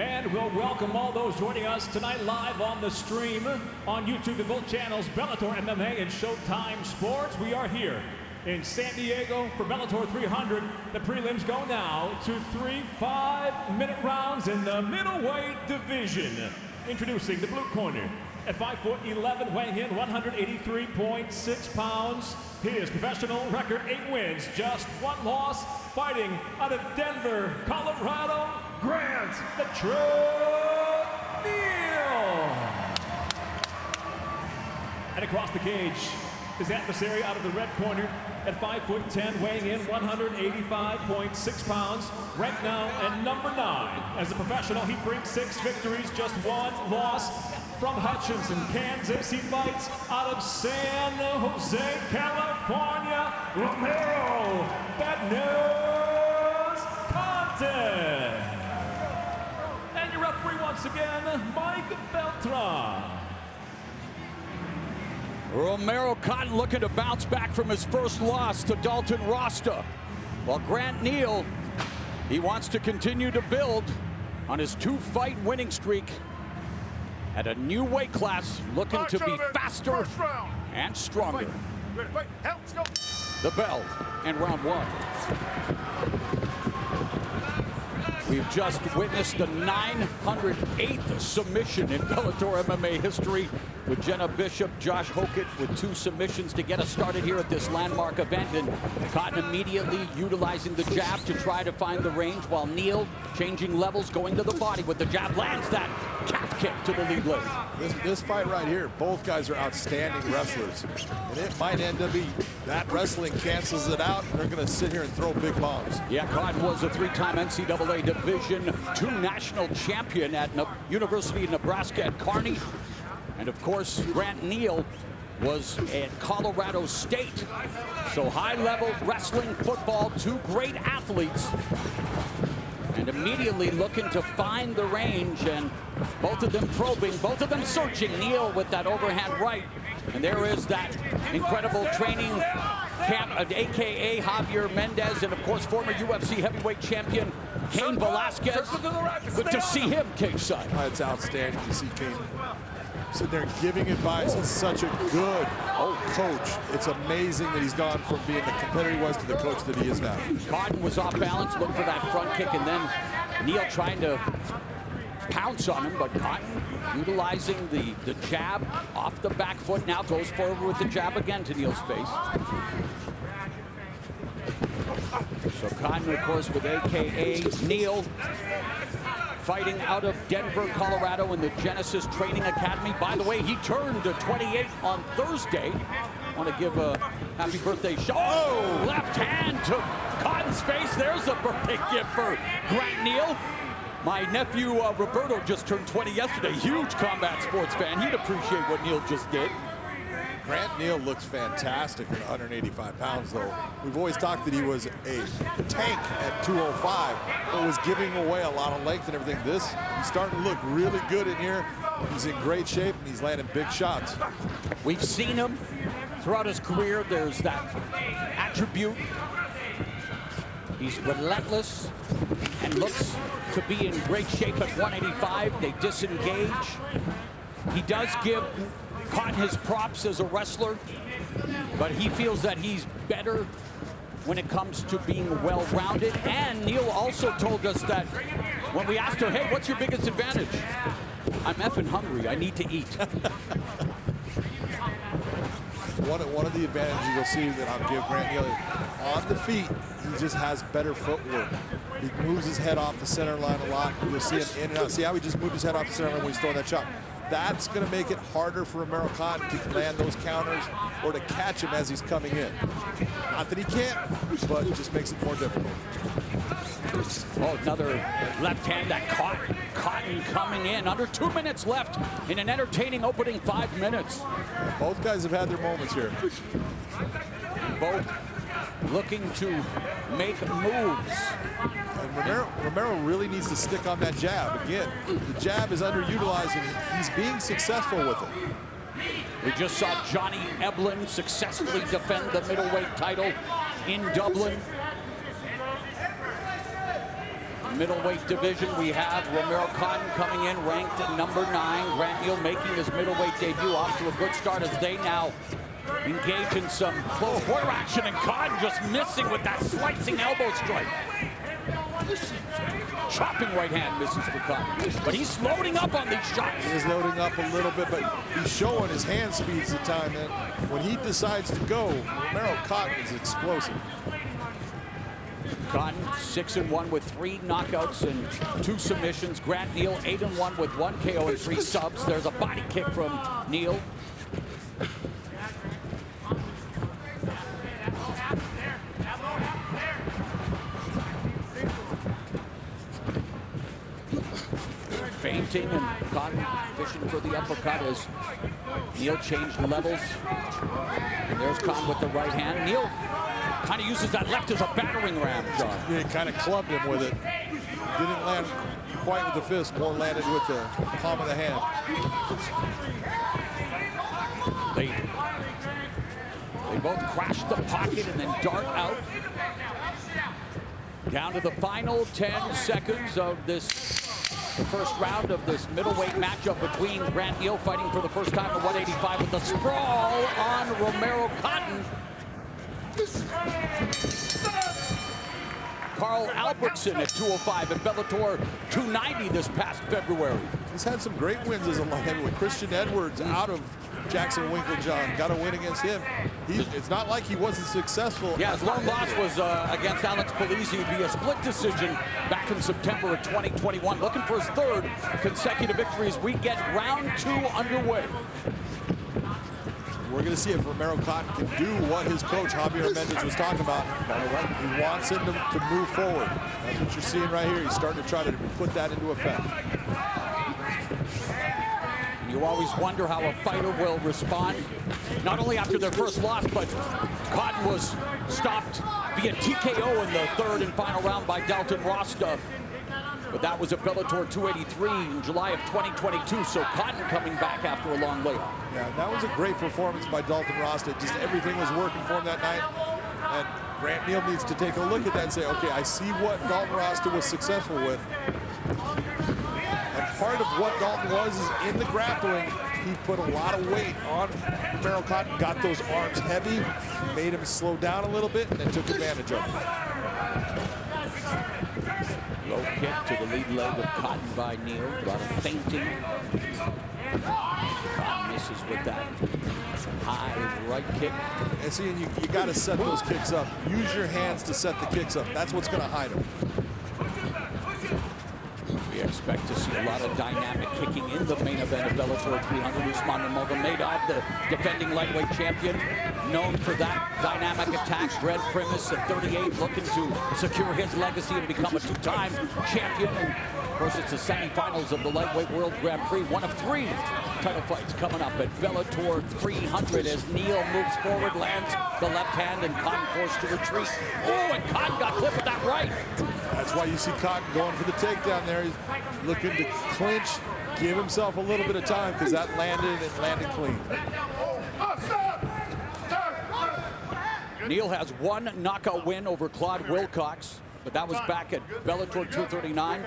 And we'll welcome all those joining us tonight live on the stream on YouTube and both channels, Bellator MMA and Showtime Sports. We are here in San Diego for Bellator 300. The prelims go now to 3 5-minute rounds in the middleweight division. Introducing the blue corner at 5'11", weighing in 183.6 pounds. His professional record, 8 wins, just 1 loss. Fighting out of Denver, Colorado, Grant Neal. And across the cage, his adversary out of the red corner at 5'10", weighing in 185.6 pounds. Ranked now at number 9. As a professional, he brings 6 victories, just 1 loss. From Hutchinson, Kansas, he fights out of San Jose, California, Romero Cotton. And your referee once again, Mike Beltran. Romero Cotton looking to bounce back from his first loss to Dalton Rasta. While Grant Neal, he wants to continue to build on his 2-fight winning streak at a new weight class, looking to be faster and stronger. The bell in round 1. We've just witnessed the 908th submission in Bellator MMA history, with Jenna Bishop, Josh Hokett with 2 submissions to get us started here at this landmark event. And Cotton immediately utilizing the jab to try to find the range, while Neal changing levels, going to the body with the jab, lands that calf kick to the lead leg. This fight right here, both guys are outstanding wrestlers. And it might end up being that wrestling cancels it out, and they're going to sit here and throw big bombs. Yeah, Cotton was a 3-time NCAA Division II national champion at University of Nebraska at Kearney. And of course, Grant Neal was at Colorado State. So high-level wrestling, football, 2 great athletes. And immediately looking to find the range, and both of them probing, both of them searching. Neal with that overhand right. And there is that incredible training camp, AKA Javier Mendez, and of course former UFC heavyweight champion Cain Velasquez. Good to see him cage-side. It's outstanding to see Cain sitting there giving advice. He's such a good coach. It's amazing that he's gone from being the competitor he was to the coach that he is now. Cotton was off balance, looking for that front kick, and then Neal trying to pounce on him, but Cotton utilizing the jab off the back foot, now goes forward with the jab again to Neal's face. So Cotton, of course, with AKA Neal, fighting out of Denver, Colorado in the Genesis Training Academy. By the way, he turned 28 on Thursday. I want to give a happy birthday shout. Oh, left hand to Cotton's face. There's a birthday gift for Grant Neal. My nephew Roberto just turned 20 yesterday. Huge combat sports fan. He'd appreciate what Neal just did. Grant Neal looks fantastic at 185 pounds, though. We've always talked that he was a tank at 205, but was giving away a lot of length and everything. He's starting to look really good in here. He's in great shape, and he's landing big shots. We've seen him throughout his career. There's that attribute. He's relentless and looks to be in great shape at 185. They disengage. He does give Cotton his props as a wrestler, but he feels that he's better when it comes to being well-rounded. And Neal also told us that when we asked her, hey, what's your biggest advantage? I'm effing hungry, I need to eat. One of the advantages you'll see that I'll give Grant Neal, on the feet, he just has better footwork. He moves his head off the center line a lot. You'll see him in and out. See how he just moved his head off the center line when he's throwing that shot? That's going to make it harder for Romero Cotton to land those counters or to catch him as he's coming in. Not that he can't, but it just makes it more difficult. Oh, another left hand that caught Cotton coming in. Under 2 minutes left in an entertaining opening 5 minutes. Yeah, both guys have had their moments here. Both looking to make moves. And Romero really needs to stick on that jab. Again, the jab is underutilized, and he's being successful with it. We just saw Johnny Eblen successfully defend the middleweight title in Dublin. middleweight division, we have Romero Cotton coming in, ranked at number 9. Grant Neal making his middleweight debut, off to a good start as they now engage in some close quarter action, and Cotton just missing with that slicing elbow strike. Chopping right hand misses for Cotton, but he's loading up on these shots. He is loading up a little bit, but he's showing his hand speeds at time. And when he decides to go, Romero Cotton is explosive. Cotton 6-1 with 3 knockouts and 2 submissions. Grant Neal 8-1 with 1 KO and 3 subs. There's a body kick from Neal. Feinting, and Cotton fishing for the uppercut as Neal changed levels. And there's Cotton with the right hand. Neal kind of uses that left as a battering ram, John. Yeah, he kind of clubbed him with it. Didn't land quite with the fist, more landed with the palm of the hand. They both crash the pocket and then dart out. Down to the final 10 seconds of the first round of this middleweight matchup between Grant Neal, fighting for the first time at 185, with the sprawl on Romero Cotton. Carl Albertson at 205 and Bellator 290 this past February. He's had some great wins as a light heavyweight. Christian Edwards out of Jackson Winklejohn got a win against him. It's not like he wasn't successful. Yeah, his lone loss was against Alex Polizzi via split decision back in September of 2021. Looking for his 3rd consecutive victory as we get round 2 underway. We're going to see if Romero Cotton can do what his coach, Javier Mendez, was talking about. He wants him to move forward. That's what you're seeing right here. He's starting to try to put that into effect. You always wonder how a fighter will respond, not only after their first loss, but Cotton was stopped via TKO in the 3rd and final round by Dalton Rostov. But that was at Bellator 283 in July of 2022, so Cotton coming back after a long layoff. Yeah, that was a great performance by Dalton Rostov. Just everything was working for him that night. And Grant Neal needs to take a look at that and say, okay, I see what Dalton Rostov was successful with. And part of what Dalton was is in the grappling, he put a lot of weight on Romero Cotton, got those arms heavy, made him slow down a little bit, and then took advantage of it. Low kick to the lead leg of Cotton by Neal. Got him fainting. Cotton misses with that high right kick. And see, you got to set those kicks up. Use your hands to set the kicks up. That's what's going to hide them. We expect to see a lot of dynamic kicking in the main event of Bellator 300. Usman Nurmagomedov, the defending lightweight champion, known for that dynamic attack. Red Primus at 38, looking to secure his legacy and become a 2-time champion. And of course, it's the semifinals of the Lightweight World Grand Prix. 1 of 3 title fights coming up at Bellator 300 as Neal moves forward, lands the left hand, and Cotton forced to retreat. Oh, and Cotton got clipped with that right. That's why you see Cotton going for the takedown there. He's looking to clinch, give himself a little bit of time, because that landed clean. Neal has 1 knockout win over Claude Wilcox, but that was back at Bellator 239.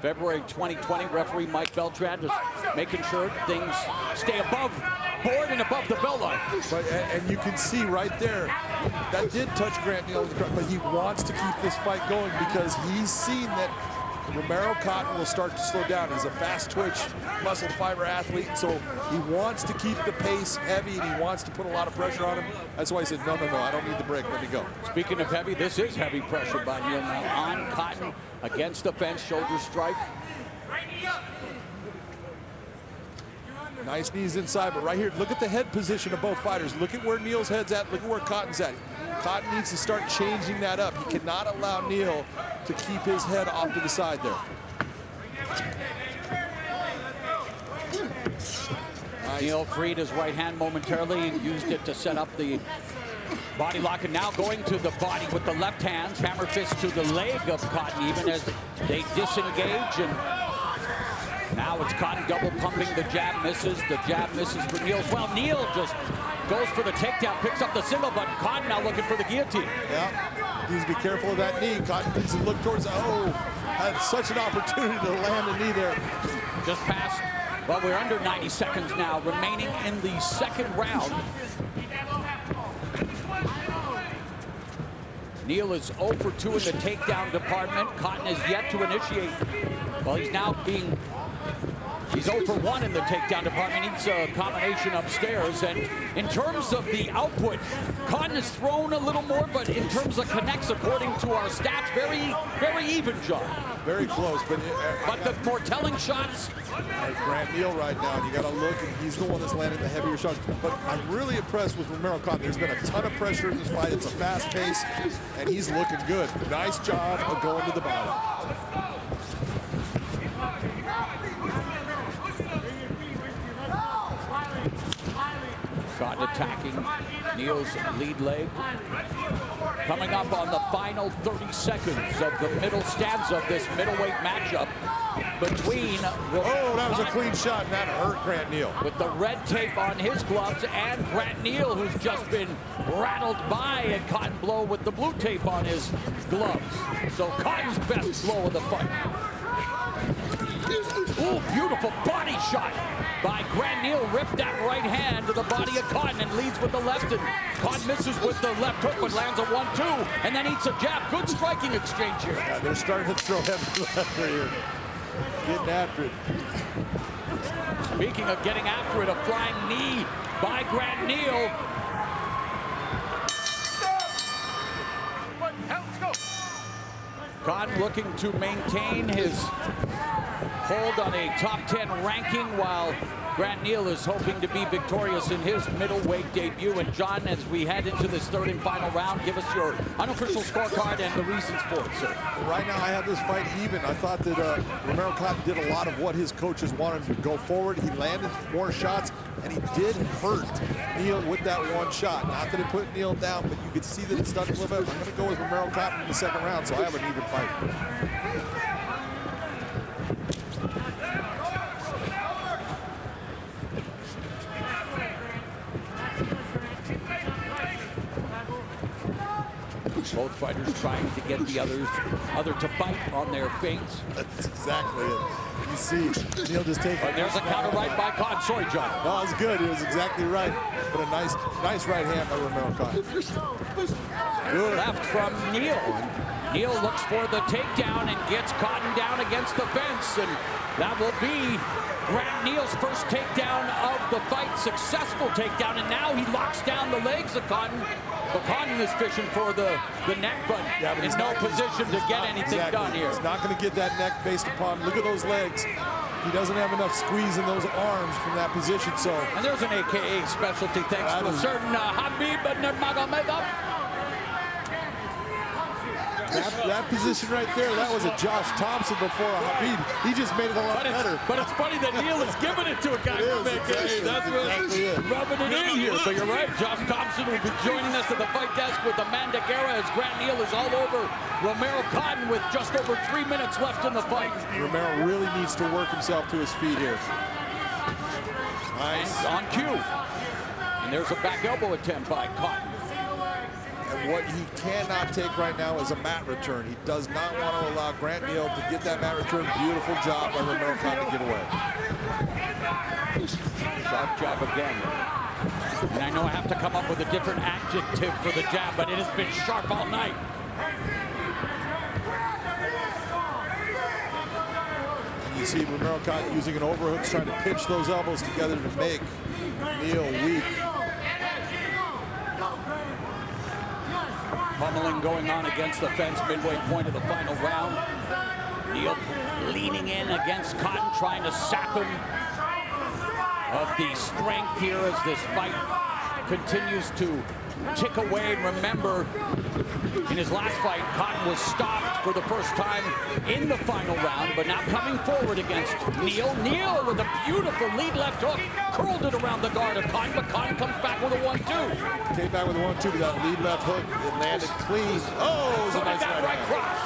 February 2020, referee Mike Beltran just making sure things stay above board and above the bell line. And you can see right there, that did touch Grant Neal, but he wants to keep this fight going because he's seen that Romero Cotton will start to slow down. He's a fast twitch, muscle fiber athlete, so he wants to keep the pace heavy and he wants to put a lot of pressure on him. That's why he said, no, I don't need the break, let me go. Speaking of heavy, this is heavy pressure by Neal now on Cotton against the fence, shoulder strike. Nice knees inside, but right here, look at the head position of both fighters. Look at where Neal's head's at, look at where Cotton's at. Cotton needs to start changing that up. He cannot allow Neal to keep his head off to the side there. Nice. Neal freed his right hand momentarily and used it to set up the body lock, and now going to the body with the left hand, hammer fist to the leg of Cotton, even as they disengage. And now it's Cotton double pumping. The jab misses. The jab misses for Neal as well. Neal just goes for the takedown, picks up the single, but Cotton now looking for the guillotine. Yeah. needs to be careful of that knee. Cotton needs to look towards, had such an opportunity to land a knee there. Just passed. Well, we're under 90 seconds now, remaining in the second round. Neal is 0 for 2 in the takedown department. Cotton is yet to initiate. Well, he's 0 for 1 in the takedown department. Needs a combination upstairs. And in terms of the output, Cotton has thrown a little more, but in terms of connects, according to our stats, very, very even, John. Very close, but the foretelling shots. Grant Neal right now, and you got to look, and he's the one that's landing the heavier shots. But I'm really impressed with Romero Cotton. There's been a ton of pressure in this fight. It's a fast pace, and he's looking good. Nice job of going to the bottom. Cotton attacking Neal's lead leg. Coming up on the final 30 seconds of the middle stanza of this middleweight matchup between... that was a clean shot, and that hurt Grant Neal. With the red tape on his gloves, and Grant Neal, who's just been rattled by a Cotton blow with the blue tape on his gloves. So Cotton's best blow of the fight. Ooh, beautiful body shot by Grant Neal. Ripped that right hand to the body of Cotton and leads with the left. And Cotton misses with the left hook, but lands a 1-2 and then eats a jab. Good striking exchange here. Yeah, they're starting to throw heavy left here. Getting after it. Speaking of getting after it, a flying knee by Grant Neal. Cotton looking to maintain his hold on a top 10 ranking, while Grant Neal is hoping to be victorious in his middleweight debut. And John, as we head into this third and final round, give us your unofficial scorecard and the reasons for it, sir. Right now, I have this fight even. I thought that Romero Cotton did a lot of what his coaches wanted him to go forward. He landed more shots, and he did hurt Neal with that one shot. Not that it put Neal down, but you could see that it stuck a little bit. I'm going to go with Romero Cotton in the second round, so I have an even fight. Both fighters trying to get the other to bite on their feints. That's exactly it. You see Neal just taking. There's a counter right by Cotton. Sorry, John. No, it was good. It was exactly right. But a nice right hand by Romero Cotton. Good. Left from Neal. Neal looks for the takedown and gets Cotton down against the fence. And that will be Grant Neal's first takedown of the fight. Successful takedown. And now he locks down the legs of Cotton. But Cotton is fishing for the neck, but in no position to get anything done here. He's not going to get that neck based upon, look at those legs. He doesn't have enough squeeze in those arms from that position, so. And there's an AKA specialty thanks to a certain Habib Nurmagomedov. That position right there, that was a Josh Thompson before a Habib. He just made it a lot better. But it's funny that Neal is giving it to a guy from AKA. That's exactly it. Rubbing it in here. So you're right, Josh Thompson will be joining us at the fight desk with Amanda Guerra as Grant Neal is all over Romero Cotton with just over 3 minutes left in the fight. Romero really needs to work himself to his feet here. Nice. And on cue. And there's a back elbow attempt by Cotton. And what he cannot take right now is a mat return. He does not want to allow Grant Neal to get that mat return. Beautiful job by Romero Cotton to get away. Sharp jab again. And I know I have to come up with a different adjective for the jab, but it has been sharp all night. And you see Romero Cotton using an overhook, trying to pinch those elbows together to make Neal weak. Pummeling going on against the fence, midway point of the final round. Neal leaning in against Cotton, trying to sap him of the strength here as this fight continues to tick away. And remember, in his last fight, Cotton was stopped for the first time in the final round, but now coming forward against Neal. Neal with a beautiful lead left hook, curled it around the guard of Cotton, but Cotton comes back with a 1-2. Came back with a 1-2 to that lead left hook. It landed clean. Oh, it was a nice right cross.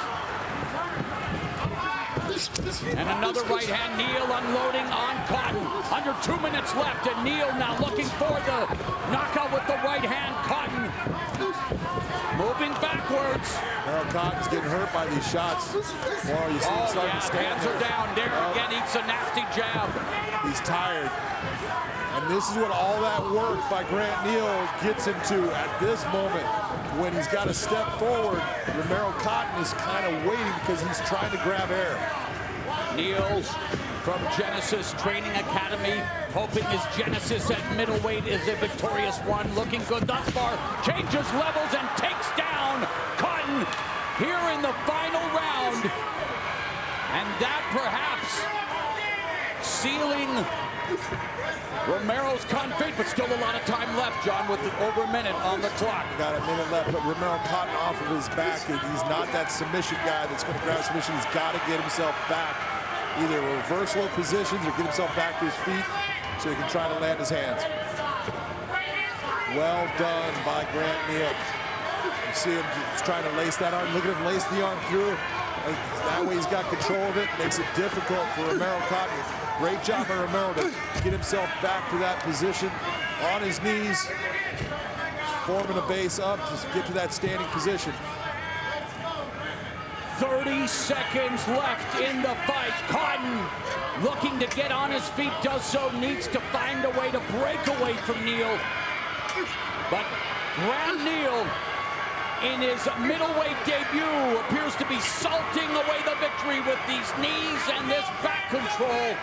And another right hand, Neal unloading on Cotton. Under 2 minutes left, and Neal now looking for the knockout with the right hand. Cotton moving backwards. Romero Cotton's getting hurt by these shots. Well, you see him starting to stand hands are down. There again, eats a nasty jab. He's tired. And this is what all that work by Grant Neal gets him to at this moment. When he's got to step forward, Romero Cotton is kind of waiting because he's trying to grab air. Neal from Genesis Training Academy, hoping his Genesis at middleweight is a victorious one. Looking good thus far. Changes levels and takes down Cotton here in the final round. And that perhaps sealing Romero's confidence, but still a lot of time left, John, with over a minute on the clock. Got a minute left, but Romero Cotton off of his back. He's not that submission guy that's going to grab submission. He's got to get himself back, either reversal positions or get himself back to his feet so he can try to land his hands. Well done by Grant Neal. You see him just trying to lace that arm. Look at him lace the arm through. That way he's got control of it. Makes it difficult for Romero Cotton. Great job by Romero to get himself back to that position on his knees, forming a base up to get to that standing position. 30 seconds left in the fight. Cotton looking to get on his feet, does so, needs to find a way to break away from Neal. But Grant Neal, in his middleweight debut, appears to be salting away the victory with these knees and this back control.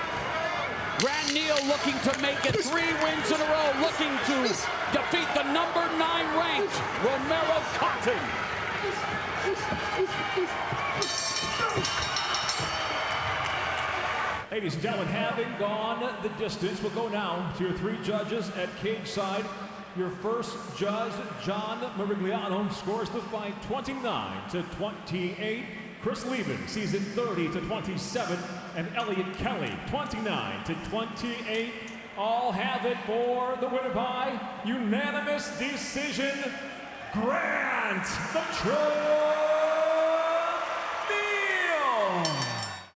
Grant Neal looking to make it 3 wins in a row, looking to defeat the number 9 ranked Romero Cotton. Ladies and gentlemen, having gone the distance, we'll go now to your 3 judges at cage side. Your first judge, John Marigliano, scores the fight 29-28. Chris Lieben sees it 30-27. And Elliot Kelly, 29-28. All have it for the winner by unanimous decision, Grant the True